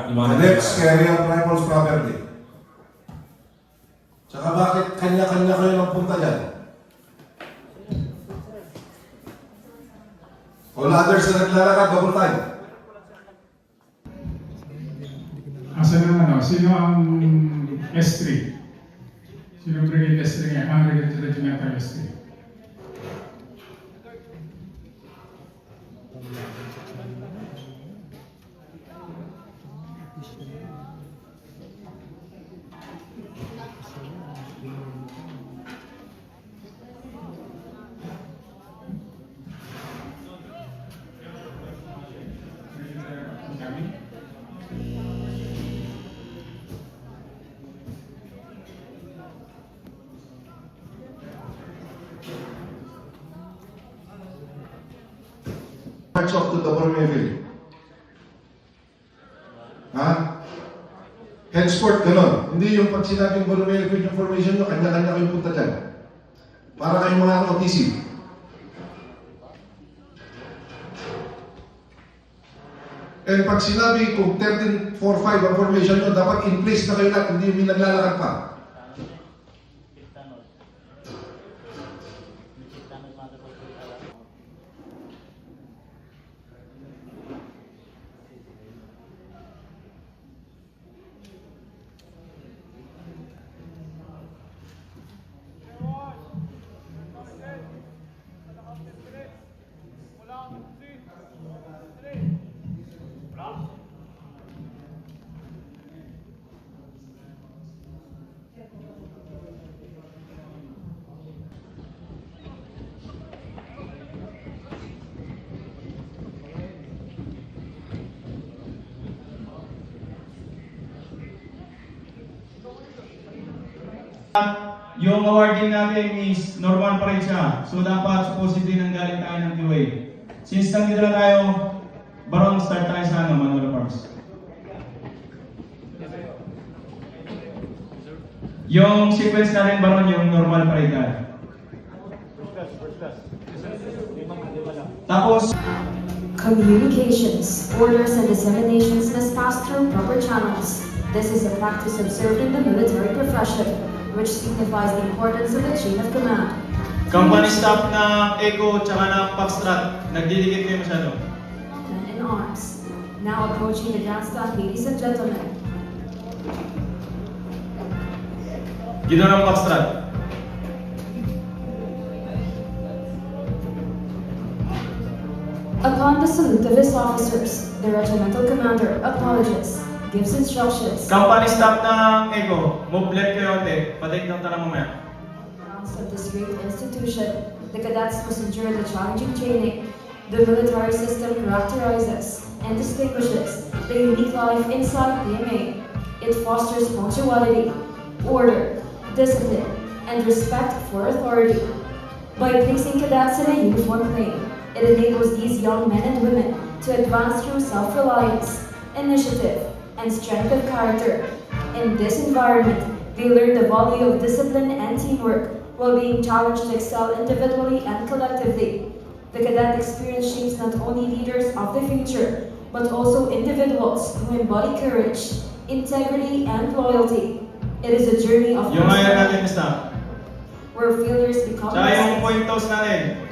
The next carrier rifles properly. Tsaka bakit kanya-kanya kayo ng punta dyan? All others na naglalakad, double time. Asa na sino ang S3? Sino Brigade S3 nga? Ang Regimental S3. March off to the Bormeville. Ha? Henceforth, gano'n. Hindi yung pag sinabing Bormeville yung formation nyo, kanya-kanya kayong punta dyan. Para kayong mga OTC. And pag sinabi kung 13-4-5 ang formation nyo, dapat in place na kayo lahat, hindi yung naglalakad pa. Yung awarding natin is normal pa rin siya. So dapat supposedly nanggaling tayo ng QA. Since nandito na tayo, Baron, start tayo sa manual parts. Yung sequence natin, Baron, yung normal pa rin tayo. Tapos, Communications, orders, and disseminations must pass through proper channels. This is a practice observed in the military profession, which signifies the importance of the chain of command. company staff na Echo tsaka na Foxtrot, nagdidikit kayo masyado. Men in arms. Now approaching the dance stand, ladies and gentlemen. Ginoong Foxtrot. Upon the salute of his officers, the regimental commander acknowledges, gives instructions. Company staff ng Echo, move left kayo onte, patake ng tanong mamaya. Grounds of this great institution, the cadets must endure the challenging training. The military system characterizes and distinguishes the unique life inside PMA. It fosters punctuality, order, discipline, and respect for authority. By placing cadets in a uniform plane, it enables these young men and women to advance through self-reliance, initiative, and strength of character. In this environment, they learn the value of discipline and teamwork while being challenged to excel individually and collectively. The cadet experience shapes not only leaders of the future, but also individuals who embody courage, integrity, and loyalty. It is a journey of Yung hire natin, staff. where failures become Tsaka yung lessons. point toss natin.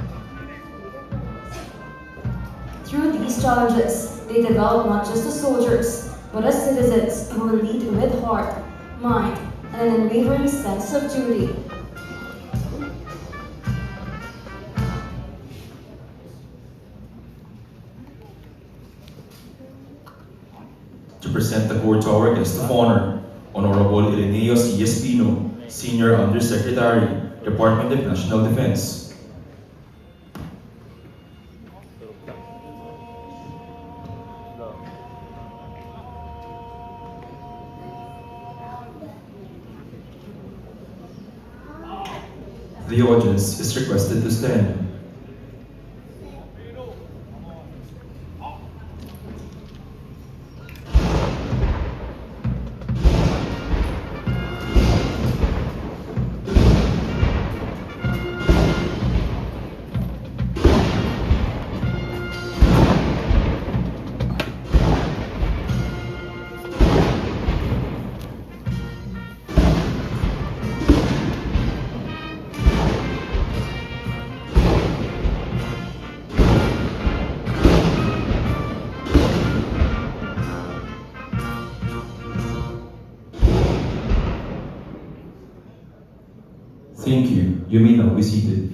Through these challenges, they develop not just as soldiers, but as citizens who will lead with heart, mind, and an unwavering sense of duty. To present the court to our guest of honor, Honorable Ireneo C. Espino, Senior Undersecretary, Department of National Defense. The audience is requested to stand. Thank you. You may now be seated.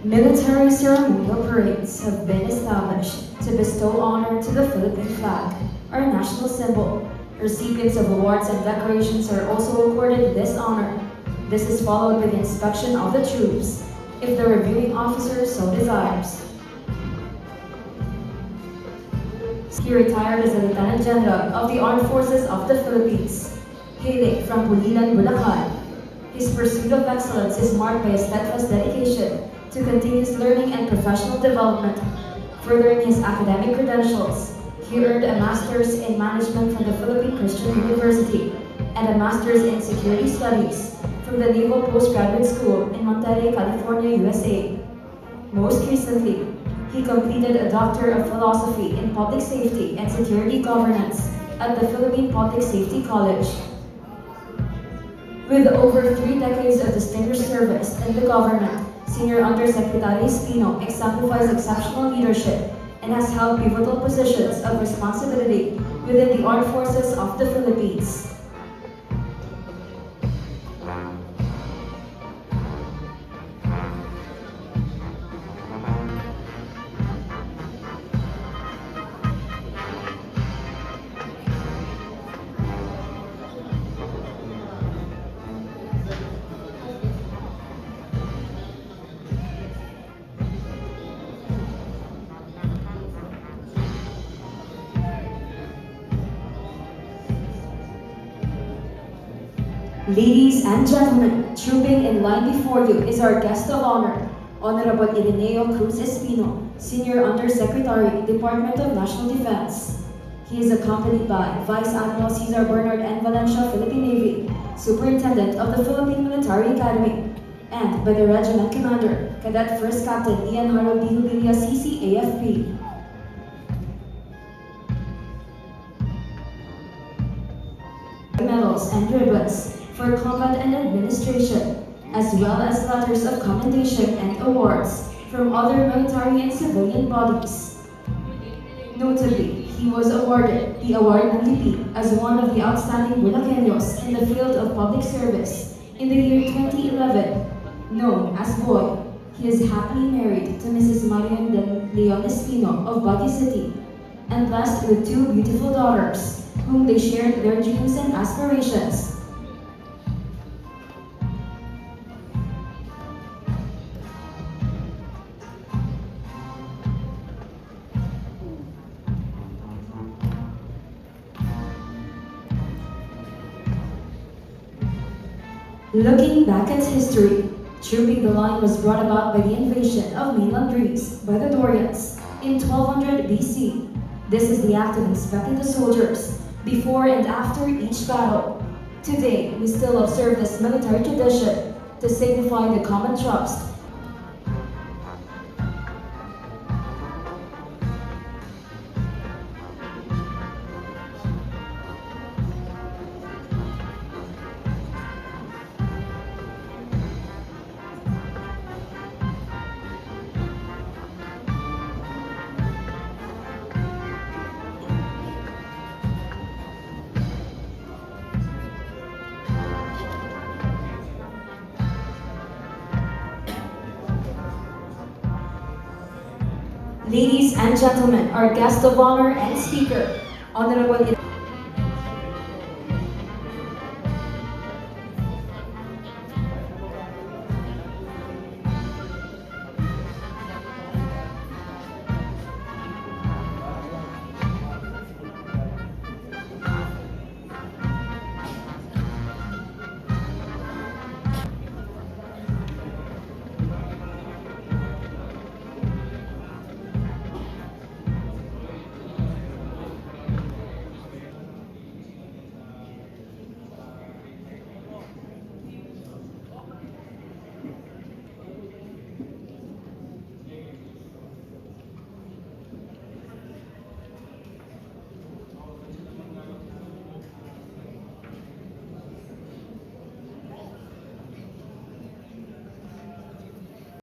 Military ceremonial parades have been established to bestow honor to the Philippine flag, our national symbol. Recipients of awards and decorations are also accorded this honor. This is followed by the inspection of the troops, if the reviewing officer so desires. He retired as a Lieutenant General of the Armed Forces of the Philippines, hailing from Pulilan, Bulacan. His pursuit of excellence is marked by a steadfast dedication to continuous learning and professional development. Furthering his academic credentials, he earned a Master's in Management from the Philippine Christian University and a Master's in Security Studies from the Naval Postgraduate School in Monterey, California, USA. Most recently, he completed a Doctor of Philosophy in Public Safety and Security Governance at the Philippine Public Safety College. With over 3 decades of distinguished service in the government, Senior Undersecretary Espino exemplifies exceptional leadership and has held pivotal positions of responsibility within the Armed Forces of the Philippines. Ladies and gentlemen, trooping in line before you is our guest of honor, Honorable Ireneo Cruz Espino, Senior Undersecretary, Department of National Defense. He is accompanied by Vice Admiral Cesar Bernard N. Valencia, Philippine Navy, Superintendent of the Philippine Military Academy, and by the Regiment Commander, Cadet First Captain Ian Harold Bihubilia, CCAFP. Medals and ribbons for combat and administration, as well as letters of commendation and awards from other military and civilian bodies. Notably, he was awarded the Award MVP as one of the outstanding Bulacanos in the field of public service in the year 2011. Known as Boy, he is happily married to Mrs. Marian de Leon Espino of Baguio City and blessed with 2 beautiful daughters, whom they shared their dreams and aspirations. Looking back at history, trooping the line was brought about by the invasion of mainland Greece by the Dorians in 1200 BC. This is the act of inspecting the soldiers before and after each battle. Today, we still observe this military tradition to signify the common trust. Ladies and gentlemen, our guest of honor and speaker, Honorable